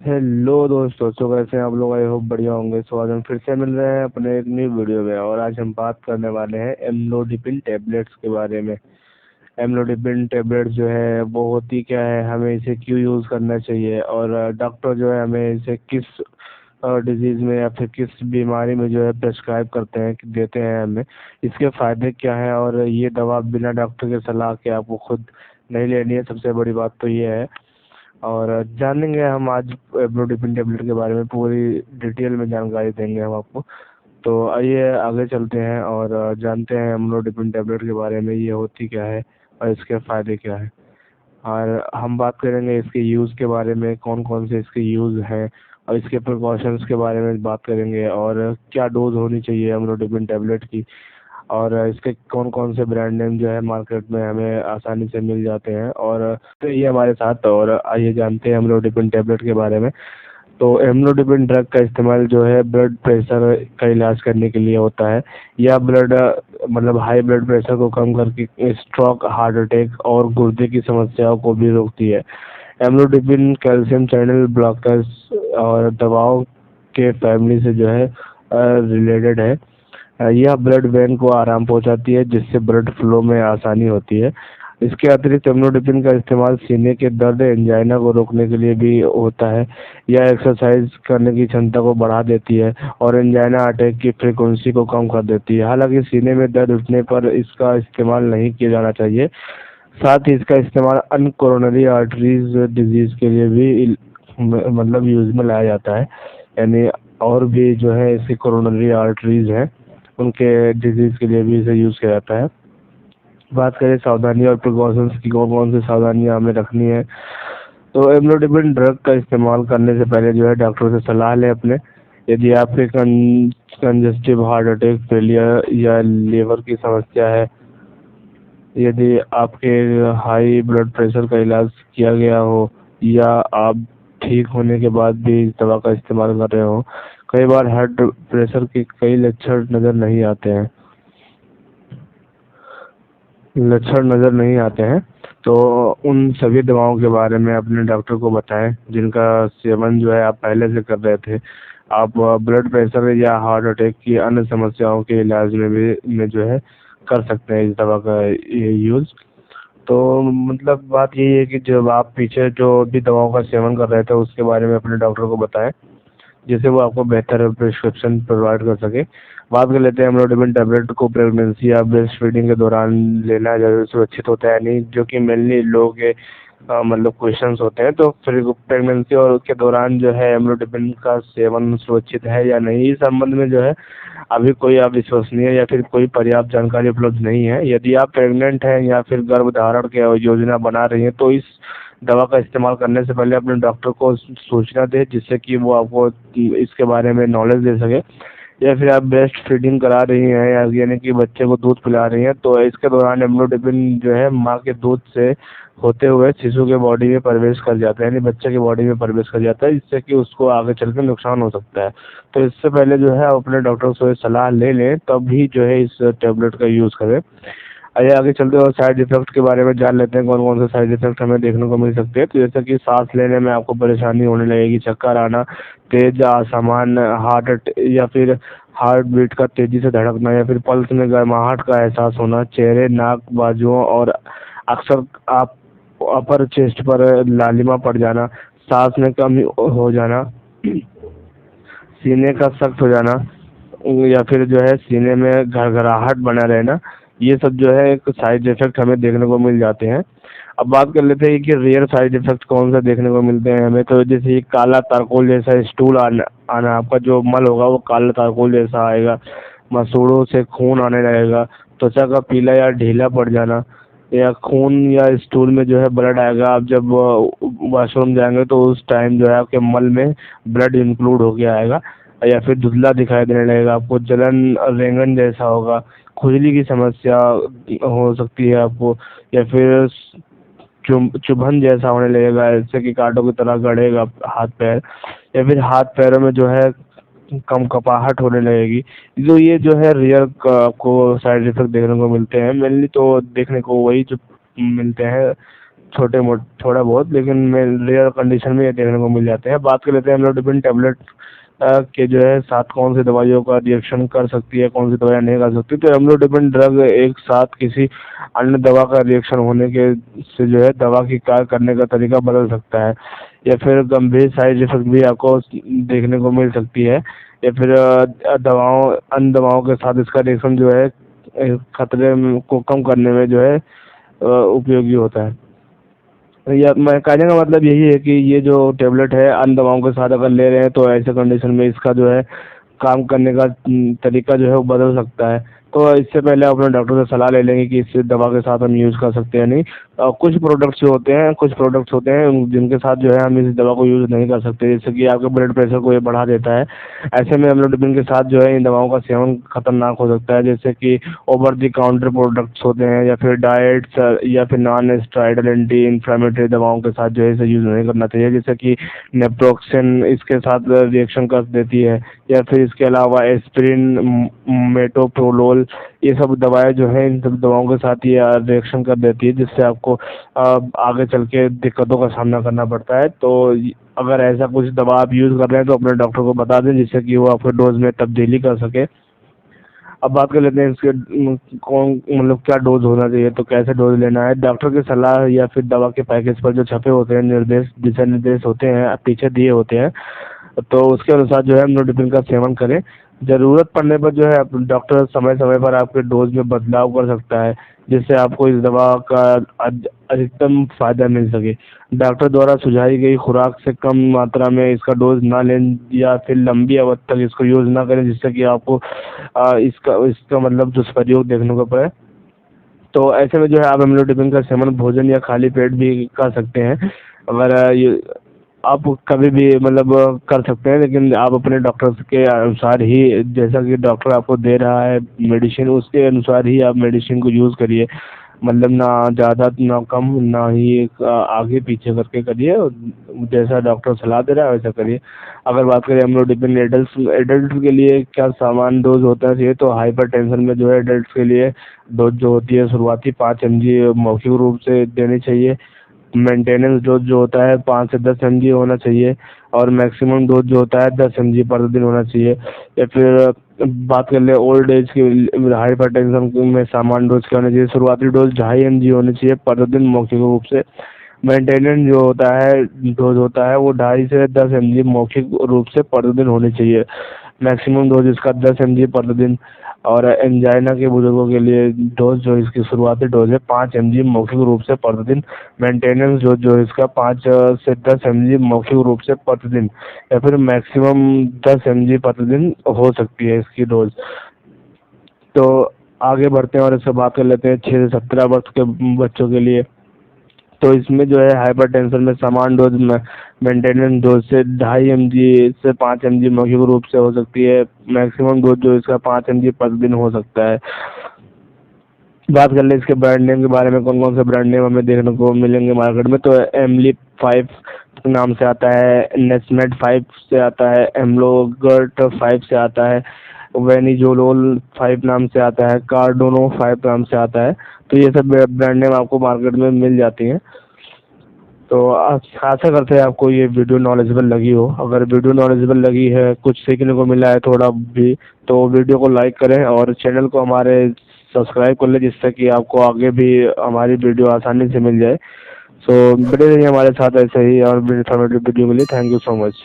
Hello दोस्तों, तो कैसे हैं आप लोग? आई होप बढ़िया होंगे। सो आज हम फिर से मिल रहे हैं अपने एक न्यू वीडियो में, और आज हम बात करने वाले हैं एमलोडिपिन टेबलेट्स के बारे में। एमलोडिपिन टेबलेट्स जो है वो होती क्या है, हमें इसे क्यों यूज़ करना चाहिए, और डॉक्टर जो है हमें इसे किस डिजीज़ में या फिर किस बीमारी में जो है प्रेस्क्राइब करते हैं, कि देते हैं हमें। इसके फ़ायदे क्या हैं, और ये दवा बिना डॉक्टर के सलाह के आपको खुद नहीं लेनी है। सबसे बड़ी बात तो ये है। और जानेंगे हम आज एब्रोडिपिन टेबलेट के बारे में, पूरी डिटेल में जानकारी देंगे हम आपको। तो आइए आगे चलते हैं और जानते हैं एम्लोडिपिन टेबलेट के बारे में, ये होती क्या है और इसके फ़ायदे क्या है। और हम बात करेंगे इसके यूज़ के बारे में, कौन कौन से इसके यूज़ हैं, और इसके प्रिकॉशंस के बारे में बात करेंगे, और क्या डोज होनी चाहिए एम्लोडिपिन टेबलेट की, और इसके कौन कौन से ब्रांड नेम जो है मार्केट में हमें आसानी से मिल जाते हैं। और तो ये हमारे साथ, और आइए जानते हैं एम्लोडिपिन टेबलेट के बारे में। तो एम्लोडिपिन ड्रग का इस्तेमाल जो है ब्लड प्रेशर का इलाज करने के लिए होता है, या मतलब हाई ब्लड प्रेशर को कम करके स्ट्रोक, हार्ट अटैक और गुर्दे की समस्याओं को भी रोकती है। एम्लोडिपिन कैल्शियम चैनल ब्लॉकर्स और दवाओं के फैमिली से जो है रिलेटेड है। यह ब्लड वेन को आराम पहुंचाती है, जिससे ब्लड फ्लो में आसानी होती है। इसके अतिरिक्त एम्लोडिपिन का इस्तेमाल सीने के दर्द, एंजाइना को रोकने के लिए भी होता है। यह एक्सरसाइज करने की क्षमता को बढ़ा देती है और एंजाइना अटैक की फ्रीक्वेंसी को कम कर देती है। हालांकि सीने में दर्द उठने पर इसका इस्तेमाल नहीं किया जाना चाहिए। साथ ही इसका इस्तेमाल अन्य कोरोनरी आर्टरीज डिजीज के लिए भी मतलब यूज में लाया जाता है। यानी और भी जो है इसकी कोरोनरी आर्टरीज हैं, उनके डिजीज के लिए भी इसे यूज किया जाता है। बात करें सावधानी और प्रिकॉशंस की, कौन कौन सी सावधानियां हमें रखनी है, तो एम्लोडिपिन ड्रग का इस्तेमाल करने से पहले जो है डॉक्टर से सलाह लें अपने। यदि आपके कंजेस्टिव हार्ट अटैक, फेलियर या लीवर की समस्या है, यदि आपके हाई ब्लड प्रेशर का इलाज किया गया हो, या आप ठीक होने के बाद भी इस दवा का इस्तेमाल कर रहे हो। कई बार हार्ट प्रेशर के कई लक्षण नज़र नहीं आते हैं। तो उन सभी दवाओं के बारे में अपने डॉक्टर को बताएं जिनका सेवन जो है आप पहले से कर रहे थे। आप ब्लड प्रेशर या हार्ट अटैक की अन्य समस्याओं के इलाज में भी जो है कर सकते हैं इस दवा का यूज़। तो मतलब बात यही है कि जब आप पीछे जो भी दवाओं का सेवन कर रहे थे उसके बारे में अपने डॉक्टर को बताएं, जिससे वो आपको बेहतर प्रिस्क्रिप्शन प्रोवाइड कर सके। बात कर लेते हैं एम्लोडिपिन टैबलेट को प्रेगनेंसी या ब्रेस्ट फीडिंग के दौरान लेना ज़रूर सुरक्षित होता है नहीं, जो कि मेनली लोगों के मतलब क्वेश्चंस होते हैं। तो फिर प्रेगनेंसी और उसके दौरान जो है एम्लोडिपिन का सेवन सुरक्षित है या नहीं, इस संबंध में जो है अभी कोई अविश्वसनीय या फिर कोई पर्याप्त जानकारी उपलब्ध नहीं है। यदि आप प्रेग्नेंट हैं या फिर गर्भधारण की योजना बना रही हैं, तो इस दवा का इस्तेमाल करने से पहले अपने डॉक्टर को सूचना दें, जिससे कि वो आपको इसके बारे में नॉलेज दे सके। या फिर आप ब्रेस्ट फीडिंग करा रही हैं, या यानी कि बच्चे को दूध पिला रही हैं, तो इसके दौरान एम्लोडिपिन जो है माँ के दूध से होते हुए शिशु के बॉडी में प्रवेश कर जाता है, यानी बच्चे के बॉडी में प्रवेश कर जाता है, जिससे कि उसको आगे चल के नुकसान हो सकता है। तो इससे पहले जो है आप अपने डॉक्टर से सलाह ले लें, तब भी जो है इस टेबलेट का यूज़ करें। आइए आगे चलते हैं और साइड इफेक्ट के बारे में जान लेते हैं, कौन कौन से साइड इफेक्ट हमें देखने को मिल सकते हैं। तो जैसे कि सांस लेने में आपको परेशानी होने लगेगी, चक्कर आना, तेज असामान्य या फिर हार्ट बीट का तेजी से धड़कना, या फिर पल्स में गर्माहट का एहसास होना, चेहरे, नाक, बाजुओं और अक्सर आप अपर चेस्ट पर लालिमा पड़ जाना, सांस में कमी हो जाना, सीने का सख्त हो जाना, या फिर जो है सीने में घरघराहट बना रहना, ये सब जो है एक साइड इफेक्ट हमें देखने को मिल जाते हैं। अब बात कर लेते हैं कि रियल साइड इफेक्ट कौन सा देखने को मिलते हैं हमें। तो जैसे कि काला तारकोल जैसा स्टूल आना, आपका जो मल होगा वो काला तारकोल जैसा आएगा, मसूड़ों से खून आने लगेगा, त्वचा का पीला या ढीला पड़ जाना, या खून या स्टूल में जो है ब्लड आएगा। आप जब वॉशरूम जाएंगे तो उस टाइम जो है आपके मल में ब्लड इंक्लूड होके आएगा, या फिर धुंधला दिखाई देने लगेगा आपको, जलन, रेंगन जैसा होगा, खुजली की समस्या हो सकती है आपको, या फिर चुभन जैसा होने लगेगा, ऐसे कि कांटों की तरह गड़ेगा हाथ पैर, या फिर हाथ पैरों में जो है कम कपाहट होने लगेगी। जो ये जो है रियल आपको साइड इफेक्ट देखने को मिलते हैं, मेनली तो देखने को वही जो मिलते हैं छोटे मोटे थोड़ा बहुत, लेकिन रेयर कंडीशन में ये देखने को मिल जाते हैं। बात कर लेते हैं एमलोडिपिन टेबलेट के जो है साथ कौन सी दवाइयों का रिएक्शन कर सकती है, कौन सी दवाइयाँ नहीं कर सकती। तो एमलोडिपिन ड्रग एक साथ किसी अन्य दवा का रिएक्शन होने के से जो है दवा की कार्य करने का तरीका बदल सकता है, या फिर गंभीर साइड इफेक्ट भी आपको देखने को मिल सकती है, या फिर अन्य दवाओं के साथ इसका रिएक्शन जो है खतरे को कम करने में जो है उपयोगी होता है। या मैं कहने का मतलब यही है कि ये जो टेबलेट है अन्य दवाओं के साथ अगर ले रहे हैं तो ऐसे कंडीशन में इसका जो है काम करने का तरीका जो है वो बदल सकता है। तो इससे पहले अपने डॉक्टर से सलाह ले लेंगे कि इस दवा के साथ हम यूज़ कर सकते हैं नहीं। कुछ प्रोडक्ट्स होते हैं जिनके साथ जो है हम इस दवा को यूज़ नहीं कर सकते, जैसे कि आपके ब्लड प्रेशर को ये बढ़ा देता है। ऐसे में एमलोडिपिन के साथ जो है इन दवाओं का सेवन खतरनाक हो सकता है, जैसे कि ओवर द काउंटर प्रोडक्ट्स होते हैं, या फिर डाइट्स, या फिर नॉन स्टेरॉइडल एंटी इन्फ्लेमेटरी दवाओं के साथ जो है इसे यूज़ नहीं करना चाहिए, जैसे कि नेप्रोक्सेन इसके साथ रिएक्शन कर देती है, या फिर इसके अलावा एस्पिरिन, मेटोप्रोलोल, ये सब दवाएं जो है इन सब दवाओं के साथ ये रिएक्शन कर देती है, जिससे आपको आगे चल के दिक्कतों का सामना करना पड़ता है। तो अगर ऐसा कुछ दवा आप यूज़ कर रहे हैं तो अपने डॉक्टर को बता दें, जिससे कि वो आपके डोज में तब्दीली कर सके। अब बात कर लेते हैं इसके कौन मतलब क्या डोज होना चाहिए, तो कैसे डोज लेना है। डॉक्टर की सलाह या फिर दवा के पैकेज पर जो छपे होते हैं दिशा निर्देश होते हैं पीछे दिए होते हैं, तो उसके अनुसार जो है एमलोडिपिन का सेवन करें। ज़रूरत पड़ने पर जो है डॉक्टर समय समय पर आपके डोज में बदलाव कर सकता है, जिससे आपको इस दवा का अधिकतम फायदा मिल सके। डॉक्टर द्वारा सुझाई गई खुराक से कम मात्रा में इसका डोज ना लें, या फिर लंबी अवधि तक इसको यूज़ ना करें, जिससे कि आपको इसका इसका मतलब दुष्प्रयोग देखने को पड़े। तो ऐसे में जो है आप एमलोडिपिन का सेवन भोजन या खाली पेट भी कर सकते हैं। अगर ये आप कभी भी मतलब कर सकते हैं, लेकिन आप अपने डॉक्टर के अनुसार ही, जैसा कि डॉक्टर आपको दे रहा है मेडिसिन, उसके अनुसार ही आप मेडिसिन को यूज़ करिए। मतलब ना ज़्यादा ना कम, ना ही आगे पीछे करके करिए, जैसा डॉक्टर सलाह दे रहा है वैसा करिए। अगर बात करें एमलोडिपिन एडल्ट के लिए क्या सामान डोज होता है, तो हाइपरटेंशन में जो है एडल्ट के लिए डोज जो होती है शुरुआती 5 mg मौखिक रूप से देनी चाहिए। मेंटेनेंस डोज जो होता है 5 से 10 mg होना चाहिए, और मैक्सिमम डोज जो होता है 10 mg पर दिन होना चाहिए। या फिर बात कर ले ओल्ड एज की हाइपरटेंशन में सामान्य डोज क्या होना चाहिए, शुरुआती डोज 2.5 mg होनी चाहिए पर दिन मौखिक रूप से। मेंटेनेंस जो होता है डोज होता है वो 2.5 से 10 mg मौखिक रूप से पर दिन होनी चाहिए। मैक्सिमम डोज इसका 10 mg पर दिन। और एंजाइना के बुजुर्गों के लिए डोज जो इसकी शुरुआती डोज है 5 mg मौखिक रूप से प्रतिदिन। मेंटेनेंस डोज जो इसका 5 से 10 mg मौखिक रूप से प्रतिदिन, या फिर मैक्सिमम 10 mg प्रतिदिन हो सकती है इसकी डोज। तो आगे बढ़ते हैं और इससे बात कर लेते हैं 6 से 17 वर्ष के बच्चों के लिए। तो इसमें जो है हाइपरटेंशन में समान डोज में मेंटेनेंस डोज से 2.5 mg से 5 mg मौखिक रूप से हो सकती है। मैक्सिमम डोज जो इसका 5 mg प्रतिदिन हो सकता है। बात कर ले इसके ब्रांड नेम के बारे में, कौन कौन से ब्रांड नेम हमें देखने को मिलेंगे मार्केट में, तो एमली 5 नाम से आता है, नेस्मेड 5 से आता है, एमलोगर्ट 5 से आता है, वेनिजोलोल 5 नाम से आता है, कार्डोनो 5 नाम से आता है। तो ये सब ब्रांड नेम आपको मार्केट में मिल जाती हैं। तो आशा करते हैं आपको ये वीडियो नॉलेजेबल लगी हो। अगर वीडियो नॉलेजेबल लगी है, कुछ सीखने को मिला है थोड़ा भी, तो वीडियो को लाइक करें और चैनल को हमारे सब्सक्राइब कर लें, जिससे कि आपको आगे भी हमारी वीडियो आसानी से मिल जाए। सो बने रहिए हमारे साथ ऐसे ही और इन्फॉर्मेटिव वीडियो के लिए। Thank you so much.